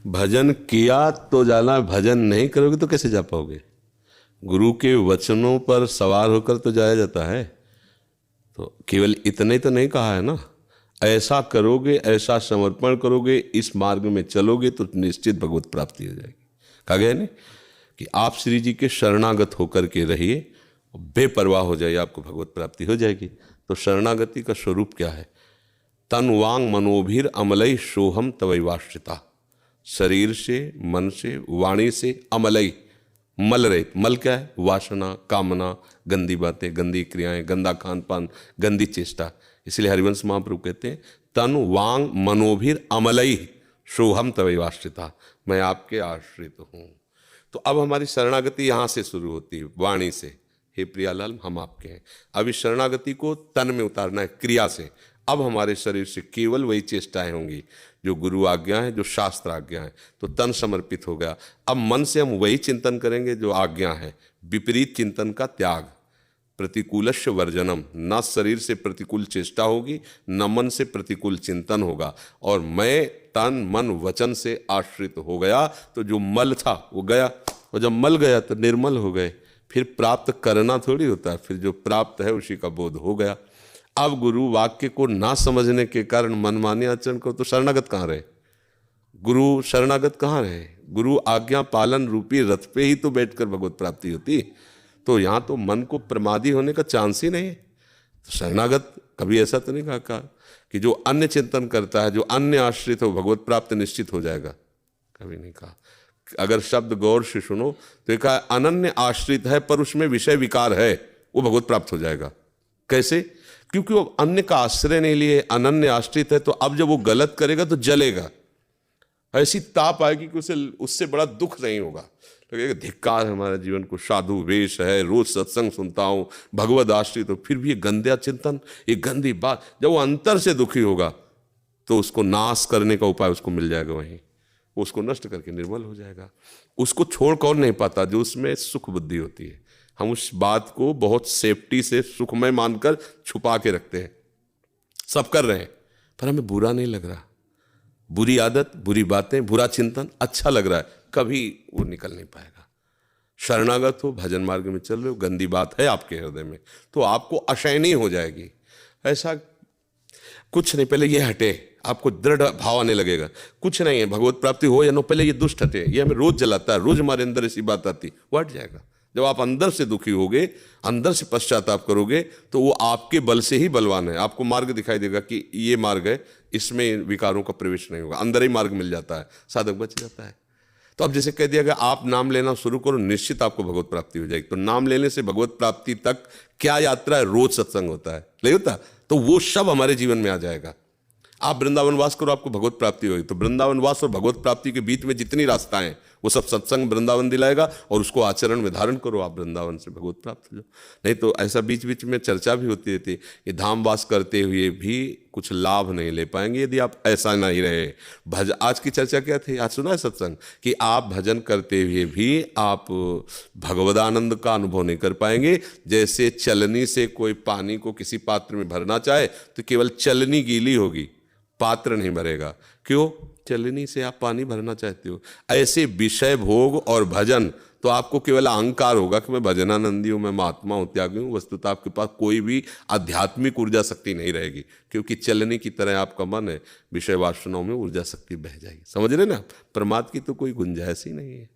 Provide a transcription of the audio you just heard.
भजन किया तो जाना, भजन नहीं करोगे तो कैसे जा पाओगे? गुरु के वचनों पर सवार होकर तो जाया जाता है। तो केवल इतने ही तो नहीं कहा है ना, ऐसा करोगे, ऐसा समर्पण करोगे, इस मार्ग में चलोगे तो निश्चित भगवत प्राप्ति हो जाएगी। कहा गया नहीं कि आप श्री जी के शरणागत होकर के रहिए, बेपरवाह हो जाइए, आपको भगवत प्राप्ति हो जाएगी। तो शरणागति का स्वरूप क्या है? तन वांग मनोभिर अमलई सोहम तवैवाश्रिता। शरीर से, मन से, वाणी से अमलई, मल रहित। मल क्या है? वासना, कामना, गंदी बातें, गंदी क्रियाएं, गंदा खान पान, गंदी चेष्टा। इसलिए हरिवंश महाप्रभु कहते हैं तन वांग मनोभिर अमलई सोहम तवैवाश्रिता, मैं आपके आश्रित हूँ। तो अब हमारी शरणागति यहाँ से शुरू होती है, वाणी से। हे प्रियालाल, हम आपके हैं। अब इस शरणागति को तन में उतारना है, क्रिया से। अब हमारे शरीर से केवल वही चेष्टाएं होंगी जो गुरु आज्ञा है, जो शास्त्र आज्ञा है। तो तन समर्पित हो गया। अब मन से हम वही चिंतन करेंगे जो आज्ञा है। विपरीत चिंतन का त्याग, प्रतिकूलस्य वर्जनम। न शरीर से प्रतिकूल चेष्टा होगी, न मन से प्रतिकूल चिंतन होगा। और मैं तन मन वचन से आश्रित हो गया तो जो मल था वो गया, और जब मल गया तो निर्मल हो गए। फिर प्राप्त करना थोड़ी होता है, फिर जो प्राप्त है उसी का बोध हो गया। अब गुरु वाक्य को ना समझने के कारण मनमानी आचरण को, तो शरणागत कहाँ रहे? गुरु शरणागत कहाँ रहे? गुरु आज्ञा पालन रूपी रथ पे ही तो बैठकर भगवत प्राप्ति होती। तो यहाँ तो मन को प्रमादी होने का चांस ही नहीं है। तो शरणागत कभी ऐसा तो नहीं कहा कि जो अन्य चिंतन करता है, जो अन्य आश्रित हो, भगवत प्राप्त निश्चित हो जाएगा, कभी नहीं कहा। अगर शब्द गौर से सुनो तो एक अनन्य आश्रित है पर उसमें विषय विकार है, वो भगवत प्राप्त हो जाएगा। कैसे? क्योंकि वो अन्य का आश्रय नहीं लिए, अनन्य आश्रित है। तो अब जब वो गलत करेगा तो जलेगा, ऐसी ताप आएगी कि उसे उससे बड़ा दुख नहीं होगा। लगेगा धिक्कार है हमारे जीवन को, साधु वेश है, रोज सत्संग सुनता हूं, भगवत आश्रित, तो फिर भी ये गंदा चिंतन, ये गंदी बात। जब वो अंतर से दुखी होगा तो उसको नाश करने का उपाय उसको मिल जाएगा, वहीं वो उसको नष्ट करके निर्मल हो जाएगा। उसको छोड़ कौन नहीं पाता? जो उसमें सुख बुद्धि होती है। हम उस बात को बहुत सेफ्टी से सुखमय मानकर छुपा के रखते हैं। सब कर रहे हैं पर हमें बुरा नहीं लग रहा। बुरी आदत, बुरी बातें, बुरा चिंतन अच्छा लग रहा है, कभी वो निकल नहीं पाएगा। शरणागत हो, भजन मार्ग में चल रहे हो, गंदी बात है आपके हृदय में तो आपको अशयनी हो जाएगी। ऐसा कुछ नहीं, पहले ये हटे, आपको दृढ़ भाव आने लगेगा। कुछ नहीं है, भगवत प्राप्ति हो या नो, पहले ये दुष्ट हटे, ये हमें रोज जलाता है, रोज हमारे अंदर ऐसी बात आती, वो हट जाएगा। जब आप अंदर से दुखी होगे, अंदर से पश्चाताप करोगे, तो वो आपके बल से ही बलवान है। आपको मार्ग दिखाई देगा कि ये मार्ग है, इसमें विकारों का प्रवेश नहीं होगा, अंदर ही मार्ग मिल जाता है, साधक बच जाता है। तो अब जैसे कह दिया गया आप नाम लेना शुरू करो, निश्चित आपको भगवत प्राप्ति हो जाएगी। तो नाम लेने से भगवत प्राप्ति तक क्या यात्रा है? रोज सत्संग होता है, नहीं होता? तो वो सब हमारे जीवन में आ जाएगा। आप वृंदावन वास करो, आपको भगवत प्राप्ति होगी। तो वृंदावन वास और भगवत प्राप्ति के बीच में जितनी रास्ताएं, वो सब सत्संग वृंदावन दिलाएगा, और उसको आचरण में धारण करो, आप वृंदावन से भगवत प्राप्त हो जाओ। नहीं तो ऐसा बीच बीच में चर्चा भी होती रहती है कि धाम वास करते हुए भी कुछ लाभ नहीं ले पाएंगे यदि आप ऐसा नहीं रहे। आज की चर्चा क्या थी? आज सुना है सत्संग कि आप भजन करते हुए भी आप भगवदानंद का अनुभव नहीं कर पाएंगे। जैसे चलनी से कोई पानी को किसी पात्र में भरना चाहे तो केवल चलनी गीली होगी, पात्र नहीं भरेगा। क्यों? चलनी से आप पानी भरना चाहते हो। ऐसे विषय भोग और भजन तो आपको केवल अहंकार होगा कि मैं भजनानंदी हूँ, मैं महात्मा हूँ, त्यागी हूँ। वस्तुतः आपके पास कोई भी आध्यात्मिक ऊर्जा शक्ति नहीं रहेगी, क्योंकि चलनी की तरह आपका मन है, विषय वासनाओं में ऊर्जा शक्ति बह जाएगी। समझ रहे ना? प्रमाद की तो कोई गुंजाइश ही नहीं है।